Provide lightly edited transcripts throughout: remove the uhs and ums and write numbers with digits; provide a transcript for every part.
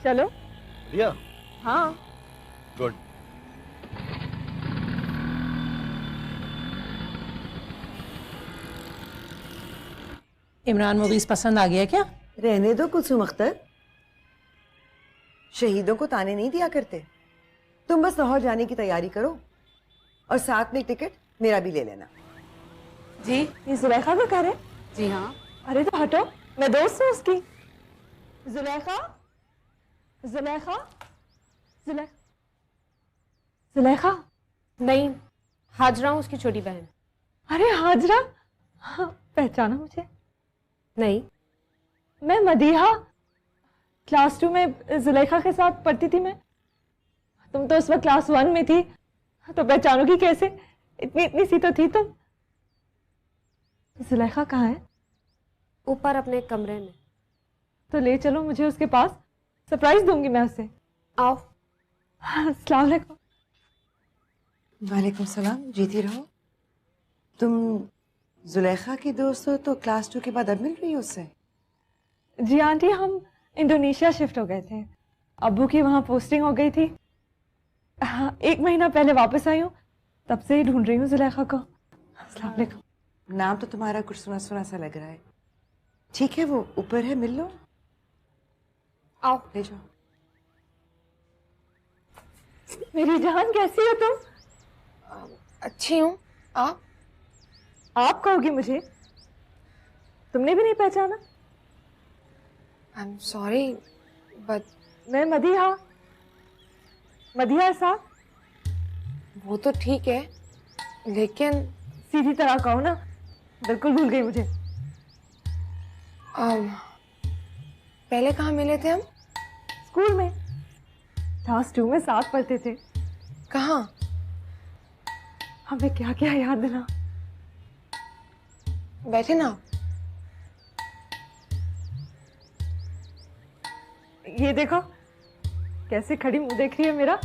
चलो। रिया? हाँ। Good. Imran movies पसंद आ गया क्या? रहने दो कुलसुम अख्तर, शहीदों को ताने नहीं दिया करते। तुम बस लाहौर जाने की तैयारी करो और साथ में टिकट मेरा भी ले लेना। जी, ये जुलेखा को कह रहे? जी हाँ। अरे तो हटो, मैं दोस्त हूँ उसकी। जुलेखा, जुलेखा, जुलेखा, जुलेखा। नहीं, हाजरा हूँ उसकी छोटी बहन। अरे हाजरा, हाँ, पहचाना मुझे? नहीं। मैं मदीहा, क्लास 2 में जुलेखा के साथ पढ़ती थी मैं। तुम तो उस वक्त क्लास 1 में थी, तो पहचानोगी कैसे? इतनी इतनी सी तो थी तुम। जुलेखा कहाँ है? ऊपर अपने कमरे में। तो ले चलो मुझे उसके पास, सरप्राइज दूंगी मैं उसे। आओ। अस्सलाम वालेकुम। वालेकुम सलाम, जीती रहो। तुम जुलेखा की दोस्त हो तो क्लास 2 के बाद अब मिल रही हो उससे? जी आंटी, हम इंडोनेशिया शिफ्ट हो गए थे। अब्बू की वहाँ पोस्टिंग हो गई थी। हाँ, 1 महीना पहले वापस आई हूँ, तब से ही ढूंढ रही हूँ जुलेखा को। अस्सलाम वालेकुम। नाम तो तुम्हारा कुछ सुना सुना सा लग रहा है। ठीक है, वो ऊपर है, मिल लो। आओ। ले जाओ। मेरी जान, कैसी हो तुम? अच्छी हूँ। आप कहोगी मुझे? तुमने भी नहीं पहचाना? आई एम सॉरी बट मैं मदीहा, मदीहा साहब। वो तो ठीक है, लेकिन सीधी तरह कहो ना, बिल्कुल भूल गई मुझे। पहले कहाँ मिले थे हम? स्कूल में, क्लास 2 में साथ पढ़ते थे। कहाँ? हमें क्या क्या याद दिला। बैठे ना। ये देखो कैसे खड़ी मुंह देख रही है मेरा।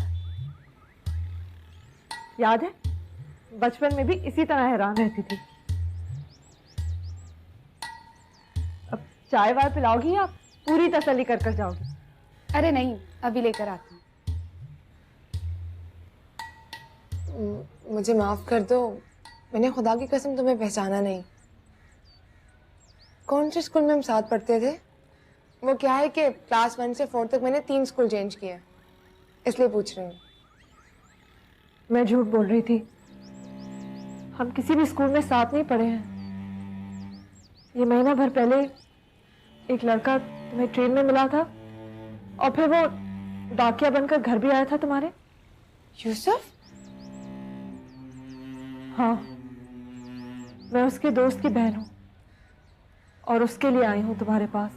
याद है, बचपन में भी इसी तरह हैरान रहती थी। अब चाय वाय पिलाओगी आप? पूरी तसल्ली कर कर जाओगी। अरे नहीं, अभी लेकर आती हूँ। मुझे माफ कर दो, मैंने खुदा की कसम तुम्हें पहचाना नहीं। कौन से स्कूल में हम साथ पढ़ते थे? वो क्या है कि क्लास 1 से 4 तक मैंने 3 स्कूल चेंज किए, इसलिए पूछ रही हूँ। मैं झूठ बोल रही थी, हम किसी भी स्कूल में साथ नहीं पढ़े हैं। ये महीना भर पहले एक लड़का तुम्हें ट्रेन में मिला था, और फिर वो डाकिया बनकर घर भी आया था तुम्हारे। यूसुफ? हाँ, मैं उसके दोस्त की बहन हूँ और उसके लिए आई हूँ तुम्हारे पास।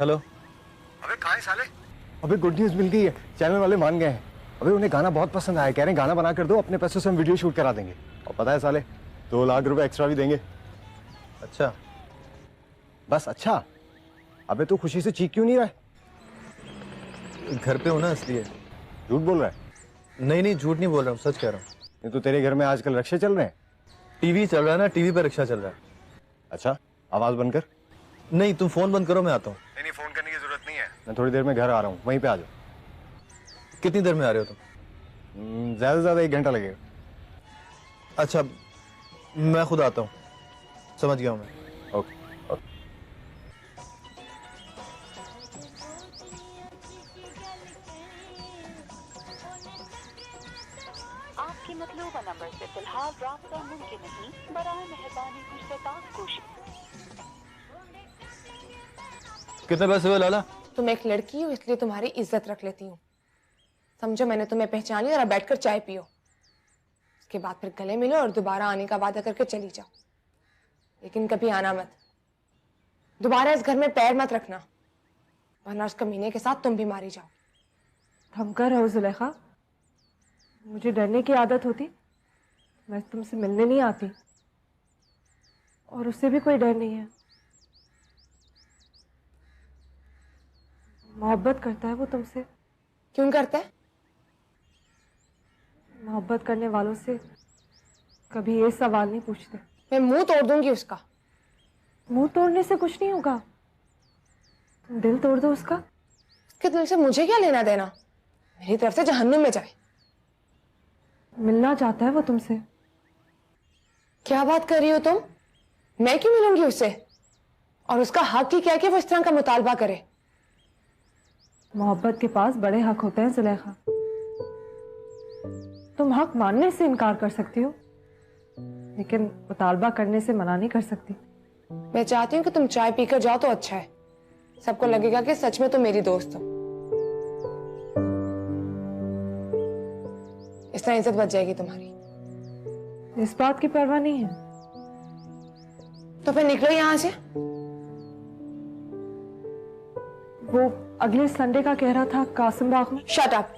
हेलो। अबे कहाँ है साले? अबे गुड न्यूज़ मिल गई है, चैनल वाले मान गए हैं। अबे उन्हें गाना बहुत पसंद आया, कह रहे हैं गाना बना कर दो, अपने पैसों से हम वीडियो शूट करा देंगे। और पता है साले, 2 लाख रुपए एक्स्ट्रा भी देंगे। अच्छा? बस अच्छा? अबे तू खुशी से चीख क्यों नहीं रहा है? घर पे हूँ ना, इसलिए। झूठ बोल रहा है? नहीं नहीं, झूठ नहीं बोल रहा हूँ, सच कह रहा हूँ। नहीं तो तेरे घर में आजकल रक्षे चल रहे हैं? टीवी चल रहा है ना, टीवी पे रिक्शा चल रहा है। अच्छा, आवाज बंद कर। नहीं, तुम फोन बंद करो, मैं आता हूँ। नहीं फोन करने की जरूरत नहीं है। मैं थोड़ी देर में घर आ रहा हूँ, वहीं पे आ जाओ। कितनी देर में आ रहे हो तुम? ज्यादा से ज्यादा 1 घंटा लगेगा। अच्छा, मैं खुद आता हूँ, समझ गया हूँ मैं। Okay okay. आपके मतलूबा नंबर से फिलहाल राब्ता मुमकिन नहीं, बराए मेहरबानी गुज़श्ता कोशिश। कितने पैसे हुए लाला? तुम एक लड़की हो, इसलिए तुम्हारी इज्जत रख लेती हूँ। समझो मैंने तुम्हें पहचान लिया, और अब बैठकर चाय पियो। उसके बाद फिर गले मिलो और दोबारा आने का वादा करके चली जाओ, लेकिन कभी आना मत। दोबारा इस घर में पैर मत रखना, वरना उस कमीने के साथ तुम भी मारी जाओ। थमकर रहो जुलेखा, मुझे डरने की आदत होती मैं तुमसे मिलने नहीं आती, और उससे भी कोई डर नहीं है। मोहब्बत करता है वो तुमसे। क्यों करता है? मोहब्बत करने वालों से कभी ये सवाल नहीं पूछते। मैं मुंह तोड़ दूंगी उसका। मुंह तोड़ने से कुछ नहीं होगा, तुम दिल तोड़ दो उसका। उसके दिल से मुझे क्या लेना देना? मेरी तरफ से जहन्नुम में जाए। मिलना चाहता है वो तुमसे। क्या बात कर रही हो तुम? मैं क्यों मिलूंगी उससे? और उसका हक ही क्या है कि वो इस तरह का मुतालबा करे? मोहब्बत के पास बड़े हक होते हैं जुलेखा। तुम हक मानने से इनकार कर सकती हो, लेकिन मुतालबा करने से मना नहीं कर सकती। मैं चाहती हूँ कि तुम चाय पीकर जाओ तो अच्छा है। सबको लगेगा कि सच में तुम मेरी दोस्त हो। इस तरह इज्जत बच जाएगी तुम्हारी। इस बात की परवाह नहीं है तो फिर निकलो यहाँ से। वो अगले संडे का कह रहा था कासिम बाग में। Shut up.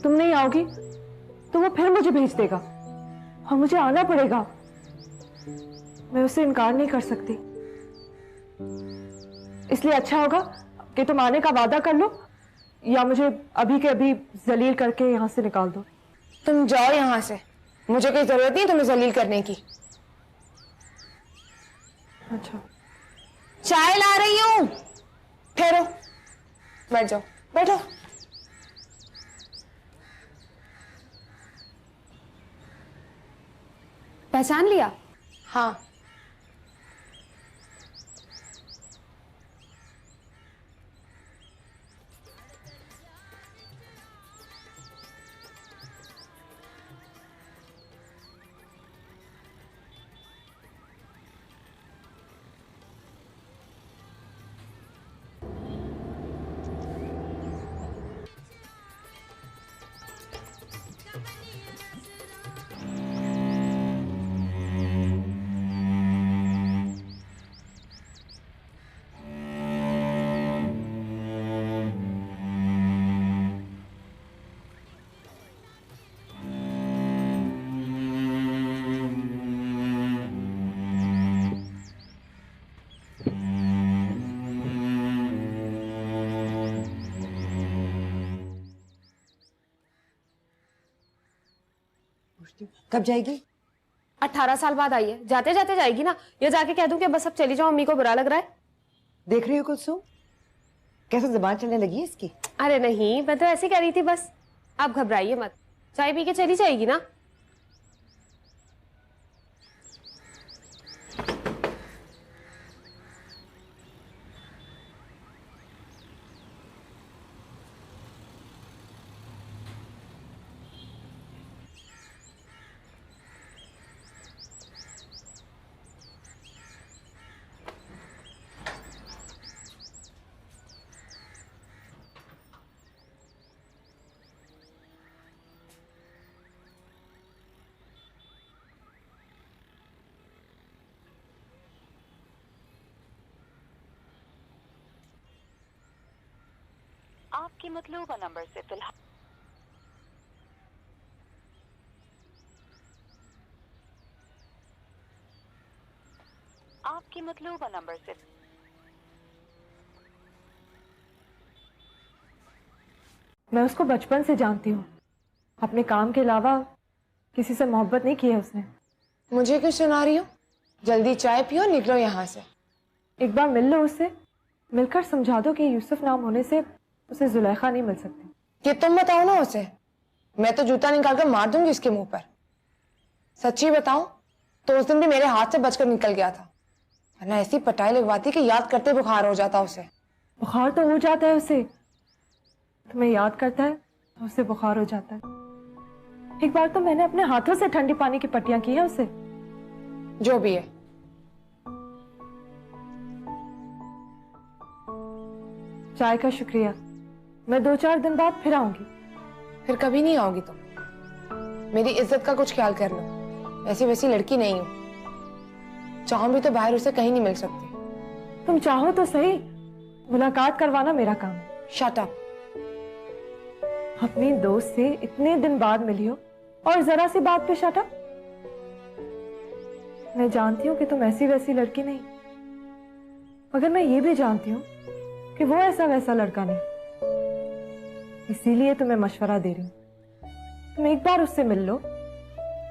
तुम नहीं आओगी तो वो फिर मुझे भेज देगा और मुझे आना पड़ेगा। मैं उससे इनकार नहीं कर सकती, इसलिए अच्छा होगा कि तुम आने का वादा कर लो या मुझे अभी के अभी जलील करके यहाँ से निकाल दो। तुम जाओ यहाँ से, मुझे कोई जरूरत नहीं तुम्हें जलील करने की। अच्छा, चाय ला रही हूँ। ठहरो, बैठ जाओ, बैठो। पहचान लिया? हाँ। कब जाएगी? 18 साल बाद आई है, जाते जाते जाएगी ना। या जाके कह दूं कि बस अब चली जाओ, अम्मी को बुरा लग रहा है। देख रही हो कुलसुम, कैसे जुबान चलने लगी है इसकी। अरे नहीं, मैं तो ऐसे कह रही थी बस। आप घबराइए मत, चाय पी के चली जाएगी ना। आपके मतलूबा नंबर से फिलहाल आपके मतलूबा नंबर से मैं उसको बचपन से जानती हूँ। अपने काम के अलावा किसी से मोहब्बत नहीं की है उसने। मुझे क्यों सुना रही हो? जल्दी चाय पियो, निकलो यहाँ से। एक बार मिल लो उससे, मिलकर समझा दो कि यूसुफ नाम होने से उसे जुलेखा नहीं मिल सकती। ये तुम बताओ ना उसे, मैं तो जूता निकाल कर मार दूंगी उसके मुंह पर। सच्ची बताऊं तो उस दिन भी मेरे हाथ से बचकर निकल गया था, वरना ऐसी पटाई लगवाती कि याद करते बुखार हो जाता उसे। बुखार तो हो जाता है उसे, तुम्हें याद करता है तो उसे बुखार हो जाता है। एक बार तो मैंने अपने हाथों से ठंडी पानी की पट्टियां की है उसे। जो भी है। चाय का शुक्रिया, मैं 2-4 दिन बाद फिर आऊंगी। फिर कभी नहीं आओगी तुम। मेरी इज्जत का कुछ ख्याल कर लो, ऐसी वैसी लड़की नहीं हूं। चाहूं भी तो बाहर उसे कहीं नहीं मिल सकती। तुम चाहो तो सही, मुलाकात करवाना मेरा काम है। Shut up. अपनी दोस्त से इतने दिन बाद मिली हो और जरा सी बात पे शट अप। मैं जानती हूँ कि तुम ऐसी वैसी लड़की नहीं, मगर मैं ये भी जानती हूँ कि वो ऐसा वैसा लड़का नहीं, इसीलिए तुम्हें मशवरा दे रही हूं। तुम एक बार उससे मिल लो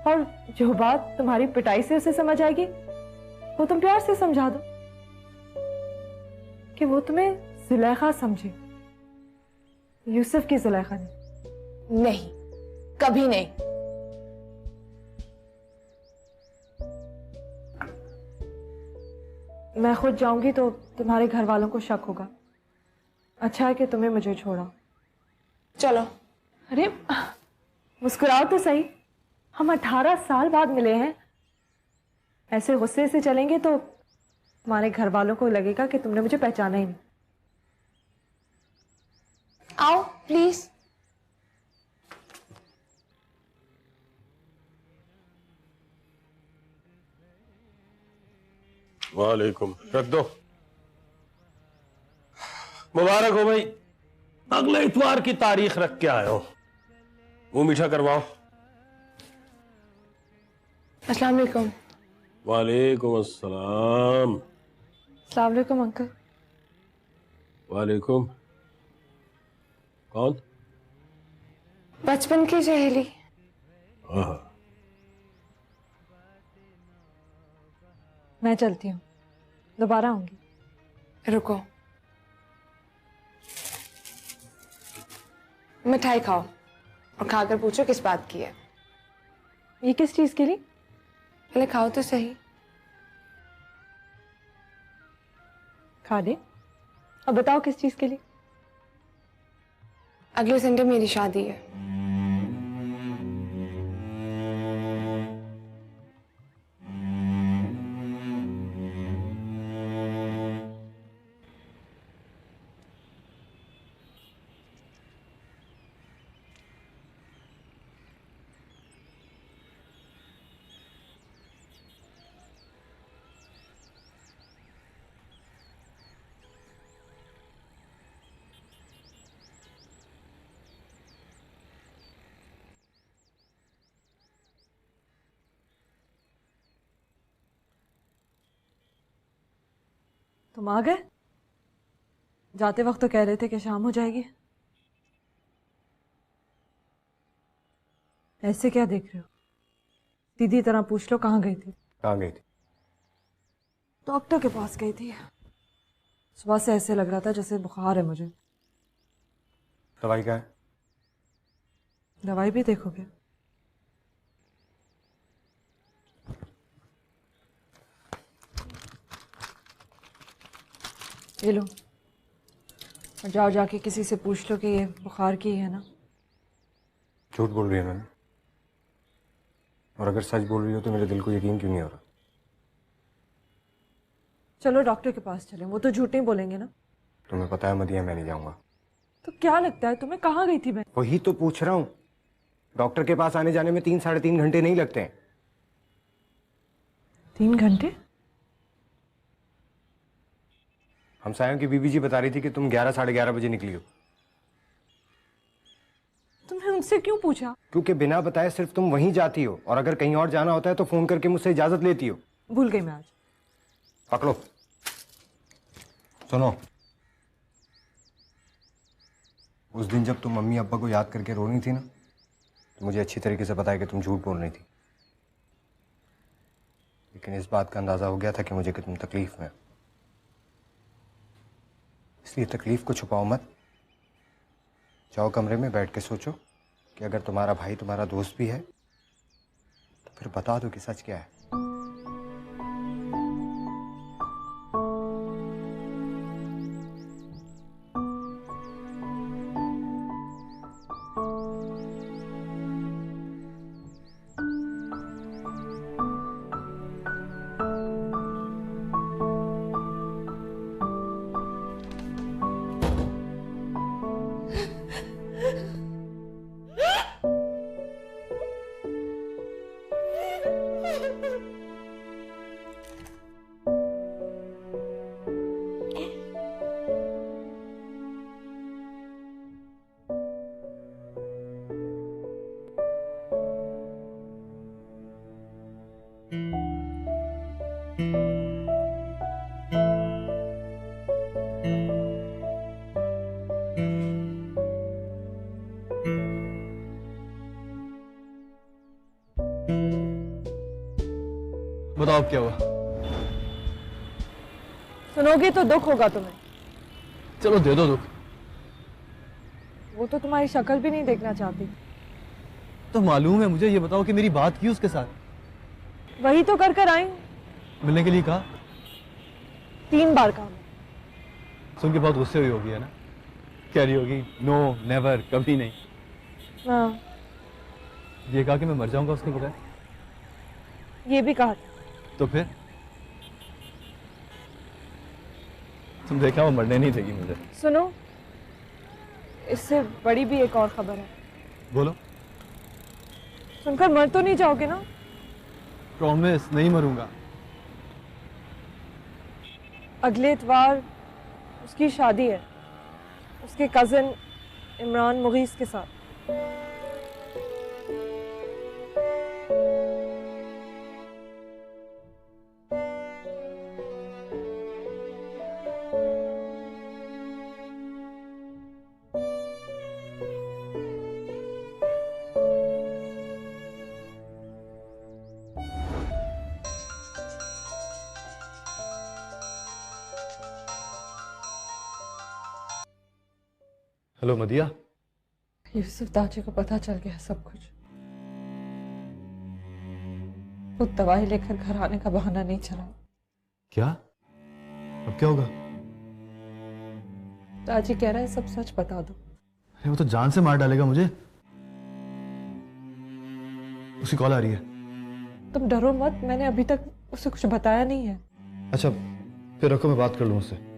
और जो बात तुम्हारी पिटाई से उसे समझ आएगी वो तुम प्यार से समझा दो कि वो तुम्हें जुलेखा समझे, यूसुफ की जुलेखा नहीं। नहीं, कभी नहीं। मैं खुद जाऊंगी तो तुम्हारे घर वालों को शक होगा। अच्छा है कि तुम्हें मुझे छोड़ा। चलो। अरे मुस्कुराओ तो सही, हम 18 साल बाद मिले हैं। ऐसे गुस्से से चलेंगे तो तुम्हारे घर वालों को लगेगा कि तुमने मुझे पहचाना ही नहीं। आओ प्लीज। वालेकुम। रख दो। मुबारक हो भाई, अगले इतवार की तारीख रख के आए हो। मुंह मीठा करवाओ। अस्सलाम वालेकुम। वालेकुम अस्सलाम। अस्सलाम वालेकुम अंकल। वालेकुम। कौन? बचपन की सहेली। हाँ। मैं चलती हूँ, दोबारा आऊंगी। रुको, मिठाई खाओ और खाकर पूछो किस बात की है। ये किस चीज के लिए? पहले खाओ तो सही। खा दे, अब बताओ किस चीज के लिए? अगले संडे मेरी शादी है। तुम आ गए? जाते वक्त तो कह रहे थे कि शाम हो जाएगी। ऐसे क्या देख रहे हो? सीधी तरह पूछ लो, कहाँ गई थी? कहाँ गई थी? डॉक्टर के पास गई थी। सुबह से ऐसे लग रहा था जैसे बुखार है मुझे। दवाई क्या है? दवाई भी देखोगे? ये लो, और जाओ जाके किसी से पूछ लो कि ये बुखार की है ना। झूठ बोल रही है मैंने, और अगर सच बोल रही हो तो मेरे दिल को यकीन क्यों नहीं हो रहा? चलो डॉक्टर के पास चलें, वो तो झूठ नहीं बोलेंगे ना। तुम्हें पता है मदिया, मैं नहीं जाऊंगा। तो क्या लगता है तुम्हें, कहाँ गई थी मैं? वही तो पूछ रहा हूँ। डॉक्टर के पास आने जाने में 3-3.5 घंटे नहीं लगते हैं। 3 घंटे? हम सायों की बीबी जी बता रही थी कि तुम 11-11:30 बजे निकली हो। तुमने उनसे क्यों पूछा? क्योंकि बिना बताए सिर्फ तुम वहीं जाती हो, और अगर कहीं और जाना होता है तो फोन करके मुझसे इजाजत लेती हो। भूल गई मैं आज। पकड़ो, सुनो। उस दिन जब तुम मम्मी अब्बा को याद करके रो रही थी ना, तो मुझे अच्छी तरीके से पता है कि तुम झूठ बोल रही थी। लेकिन इस बात का अंदाजा हो गया था कि मुझे कि तुम तकलीफ में हो। इसलिए तकलीफ को छुपाओ मत। जाओ कमरे में बैठ के सोचो कि अगर तुम्हारा भाई तुम्हारा दोस्त भी है तो फिर बता दो कि सच क्या है। बताओ अब क्या हुआ। सुनोगे तो दुख होगा तुम्हें। चलो दे दो दुख। वो तो तुम्हारी शक्ल भी नहीं देखना चाहती। तो मालूम है मुझे, ये बताओ कि मेरी बात की उसके साथ। वही तो कर कर आई। मिलने के लिए कहा। 3 बार कहा। सुन के बहुत गुस्से हुई होगी, है ना? कह रही होगी नो नेवर, कभी नहीं। हाँ, ये कहा कि मैं मर जाऊंगा उसके बगैर। ये भी कहा था। तो फिर तुम देखा वो मरने नहीं देगी मुझे। सुनो, इससे बड़ी भी एक और खबर है। बोलो। सुनकर मर तो नहीं जाओगे ना? प्रॉमिस नहीं मरूंगा। अगले इतवार उसकी शादी है, उसके कजिन इमरान मुगीस के साथ। हेलो मदिया। यूसुफ दाची को पता चल गया सब कुछ। वो दवाई लेकर घर आने का बहाना नहीं चला। क्या? अब क्या होगा? दाची कह रहा है सब सच बता दो। अरे वो तो जान से मार डालेगा मुझे। उसकी कॉल आ रही है। तुम डरो मत, मैंने अभी तक उसे कुछ बताया नहीं है। अच्छा फिर रखो, मैं बात कर लूं उससे।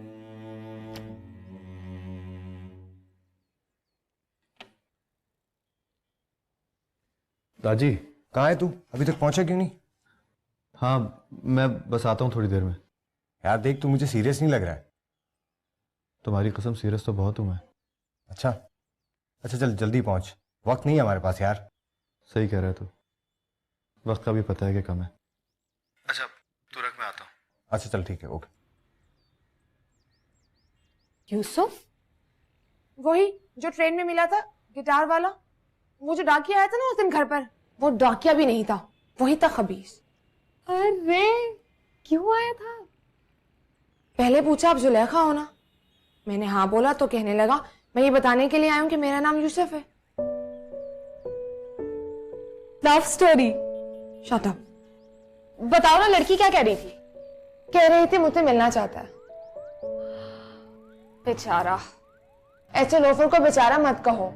दाजी कहाँ है तू? अभी तक पहुंचा क्यों नहीं? हाँ मैं बस आता हूँ थोड़ी देर में। यार देख, तू मुझे सीरियस नहीं लग रहा है। तुम्हारी कसम सीरियस तो बहुत हूँ मैं। अच्छा अच्छा, चल जल्दी पहुंच, वक्त नहीं है हमारे पास यार। सही कह रहा है तू, वक्त का भी पता है कि कम है। अच्छा तू रख, मैं आता हूँ। अच्छा चल ठीक है, ओके। यूसुफ, वही जो ट्रेन में मिला था, गिटार वाला, वो जो डाकिया आया था ना उस दिन घर पर, वो डाकिया भी नहीं था, वही था खबीस। अरे क्यों आया था? पहले पूछा आप जुलेखा हो ना? मैंने हाँ बोला तो कहने लगा मैं ये बताने के लिए आया हूं कि मेरा नाम यूसुफ है। Love story. Shut up. बताओ ना, लड़की क्या कह रही थी? कह रही थी मुझसे मिलना चाहता है। बेचारा। ऐसे लोफर को बेचारा मत कहो।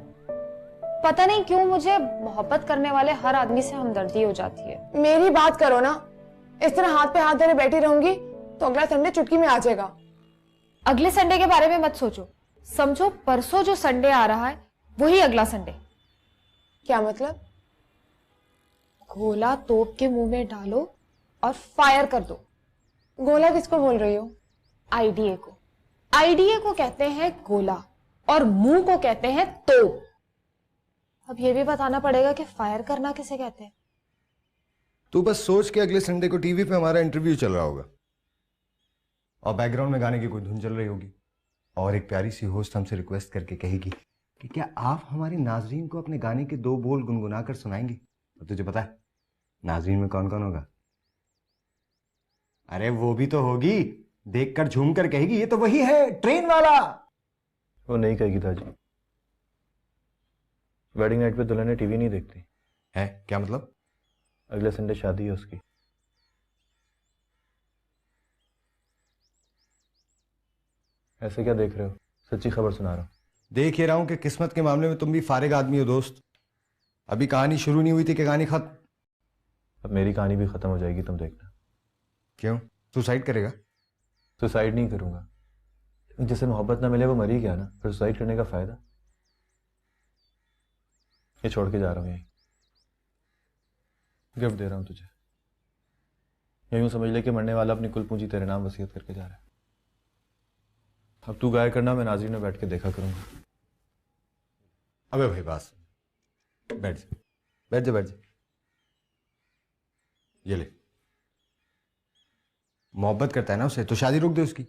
पता नहीं क्यों मुझे मोहब्बत करने वाले हर आदमी से हमदर्दी हो जाती है। मेरी बात करो ना, इस तरह हाथ पे हाथ धरे बैठी रहूंगी तो अगला संडे चुटकी में आ जाएगा। अगले संडे के बारे में मत सोचो, समझो परसों जो संडे आ रहा है वही अगला संडे। क्या मतलब? गोला तोप के मुंह में डालो और फायर कर दो। गोला किसको बोल रही हो? आईडीए को। आईडीए को कहते हैं गोला और मुंह को कहते हैं तोप। अब ये भी बताना पड़ेगा कि फायर करना किसे कहते हैं। तू बस सोच के अगले संडे को टीवी पे हमारा इंटरव्यू चल रहा होगा और बैकग्राउंड में गाने की कोई धुन चल रही होगी और एक प्यारी सी होस्ट हमसे रिक्वेस्ट करके कहेगी कि क्या आप हमारे नाजरीन को अपने गाने के 2 बोल गुनगुना कर सुनाएंगे। तो तुझे पता है नाजरीन में कौन कौन होगा? अरे वो भी तो होगी, देखकर झूम कर कहेगी ये तो वही है ट्रेन वाला। वो नहीं कहेगी दादी। वेडिंग नाइट पे दुल्हन टीवी नहीं देखती है। क्या मतलब? अगले संडे शादी है उसकी। ऐसे क्या देख रहे हो? सच्ची खबर सुना रहा हूं। देख ही रहा हूं कि किस्मत के मामले में तुम भी फारिग आदमी हो दोस्त। अभी कहानी शुरू नहीं हुई थी कि कहानी खत्म। अब मेरी कहानी भी खत्म हो जाएगी, तुम देखना। क्यों? सुसाइड करेगा? सुसाइड नहीं करूंगा। जिसे मोहब्बत ना मिले वो मर ही गया ना, फिर सुसाइड करने का फायदा? ये छोड़ के जा रहा हूं यहीं। गिफ्ट दे रहा हूं तुझे। यूं समझ ले कि मरने वाला अपनी कुल पूंजी तेरे नाम वसीयत करके जा रहा है। अब तू गाया करना, मैं नाज़रीन में बैठ के देखा करूंगा। अबे भाई बस, बैठ जा बैठ जा बैठ जा। ये ले। मोहब्बत करता है ना उसे तो शादी रोक दे उसकी।